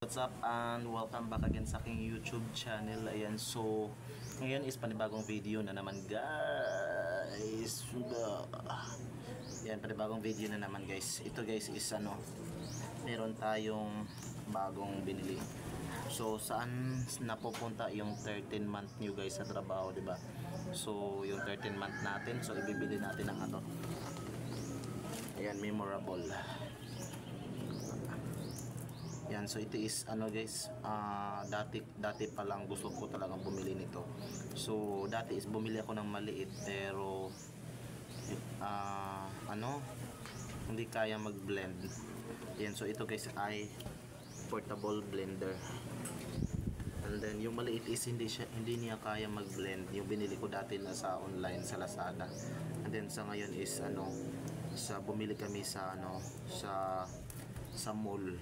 What's up and welcome back again sa aking YouTube channel. Ayan, so ngayon is panibagong video na naman guys. Ayan, panibagong video na naman guys. Ito guys is meron tayong bagong binili. So saan napupunta yung 13 month nyo guys sa trabaho, di ba? So yung 13 month natin, so ibibili natin ng ayan, memorable. Yan, so ito is guys, dati pa lang gusto ko talagang bumili nito. So dati is bumili ako ng maliit pero hindi kaya mag-blend. Yan, so ito guys ay portable blender. And then yung maliit is hindi niya kaya mag-blend. Yung binili ko dati na sa online sa Lazada. And then sa ngayon is bumili kami sa mall.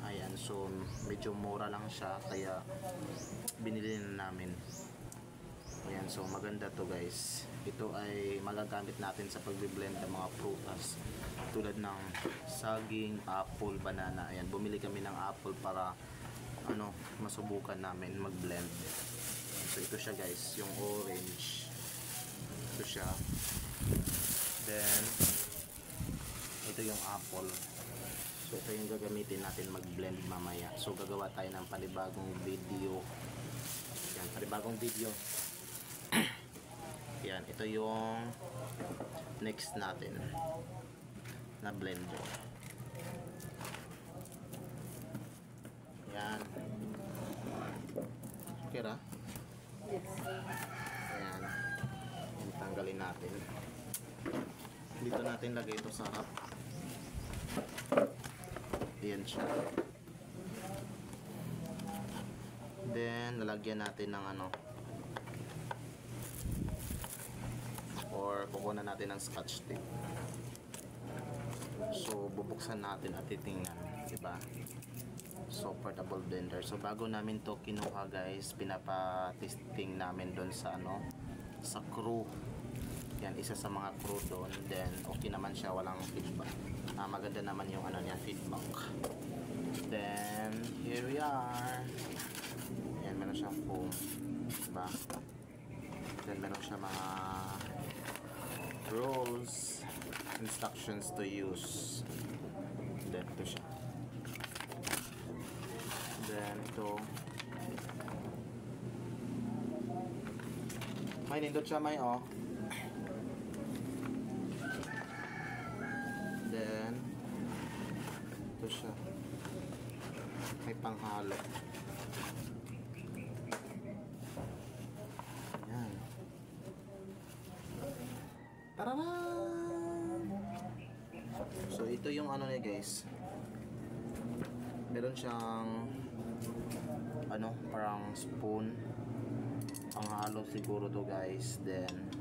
Ayan, so medyo mura lang siya kaya binili na namin. Ayan, so maganda to guys. Ito ay magagamit natin sa pagbi-blend ng mga prutas tulad ng saging, apple, banana. Ayan, bumili kami ng apple para masubukan namin mag-blend. So ito siya guys, yung orange. Ito siya. Then ito yung apple. So ito yung gagamitin natin mag-blend mamaya. So gagawa tayo ng panibagong video. Yan, panibagong video. Yan, ito yung next natin na blender. Yan. Okay ra? Yes. Ayan. Yan, tanggalin natin. Dito natin lagay ito sa harap. Ayan siya. Then lalagyan natin ng or kukunan natin ng scotch tape. So bubuksan natin at titingnan, diba? So portable blender. So bago namin to kinuha guys, pinapa-testing namin doon sa sa crew. Yan, isa sa mga crew doon. Then okay naman siya, walang feedback. Maganda naman yung niya, feedback. Then here we are. Yan, meron siyang foam, diba? Then meron siya mga rules, instructions to use. Then ito siya. Then ito may nindot siya, may then ito siya, may panghalo. Ayan. Tararan! So ito yung niya guys, meron siyang parang spoon, panghalo siguro to guys. Then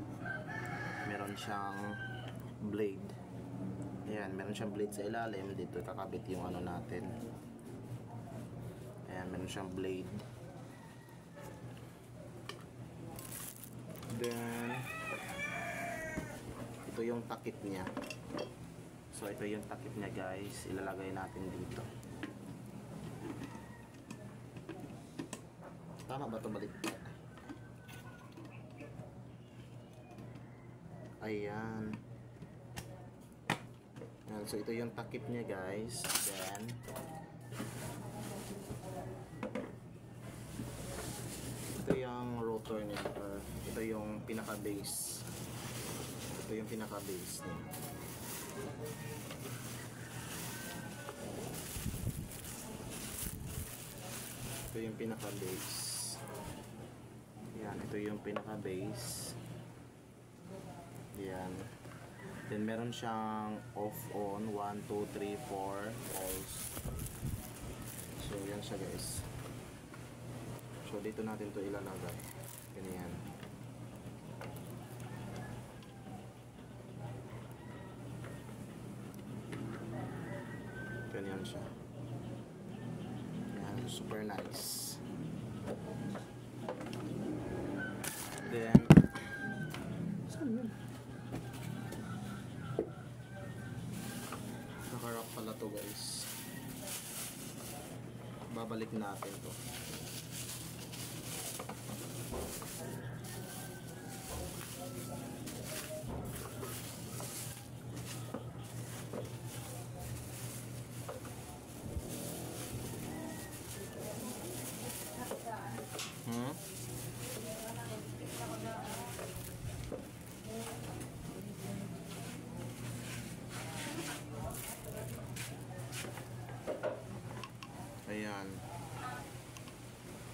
meron siyang blade. Ayan, meron siyang blade sa ilalim. Dito kakabit yung natin. Ayan, meron siyang blade. Then ito yung takip niya. So ito yung takip niya guys, ilalagay natin dito. Tama ba ito? Baliktad? Ayan. Ayan, so ito yung takip niya guys. Then ito yung rotor niya, or ito yung pinaka base. Ito yung pinaka base niya. Ito yung pinaka base. Yan, ito yung pinaka base. Yan. Then meron siyang off on 1, 2, 3, 4 pulse. So yan siya guys. So dito natin to ilalagay. Ganyan. Ganyan siya. Yan, super nice. Then saan yun? Naka-wrap pala to guys. babalik natin to. Hmm? Ayan.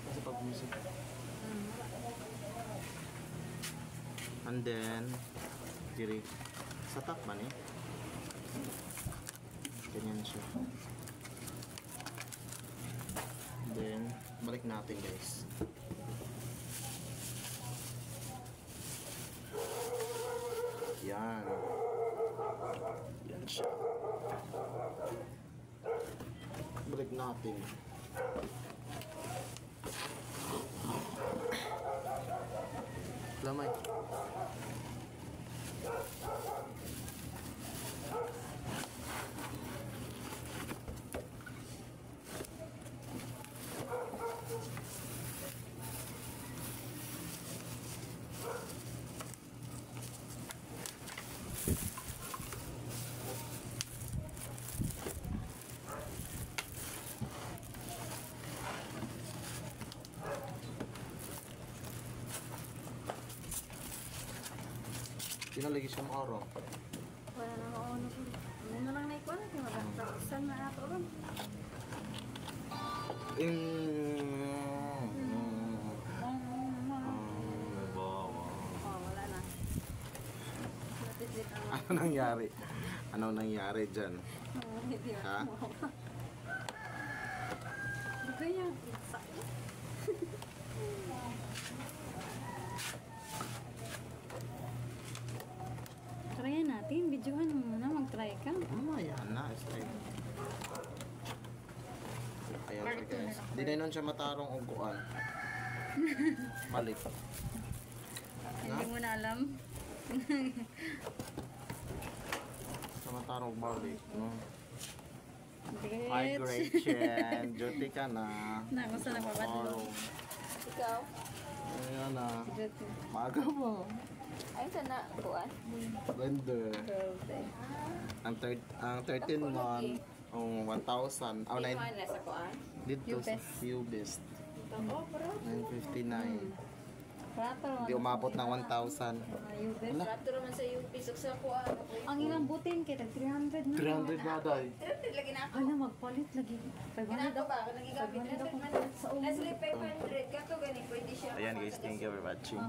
Kasi pag music. And then, diri sa top man eh. Ganyan siya. Then, balik natin guys. Yan. Yan siya. Balik natin. Lamay. Pinalagi siya mga araw. Wala na mauna ko. Ano na lang naikuha natin. Magkakasan na ato ron. Oh, wala na. Natit-lit ang... Ano nangyari? Ano nangyari dyan? Hindi Ha? ako. Kaya, sakit. Try natin. Videohan mo muna. Mag-try ka. Ayan na. Style. Ayan siya guys. Di na nun siya matarong uguan. Balik. Hindi mo na alam. Sa matarong balik. No? Hi Great. Gretchen. Duty ka na. Nakusa na pabadlo. Ikaw? Ayan na. Great. Maga ba? Ayun ka na. Kuan? Blender. Birthday. Ang 13 month, 1,000. Oh, Hindi mo nasa kuan? dito sa U-Best. U-Best. Oo, bro. 959. Prato Hindi umabot ng 1,000. U-Best. Wala. Rato naman sa UP, sa kuhaan. Ang ilang butin kita, 300 na. 300 na day. Lagi na ako. Ano, magpalit lagi. 500 Ginako ako. ba? Nagigabit 500 ako na sa ulo. Leslie 500. Kato gani, pwede siya. Ayan guys, thank you for watching.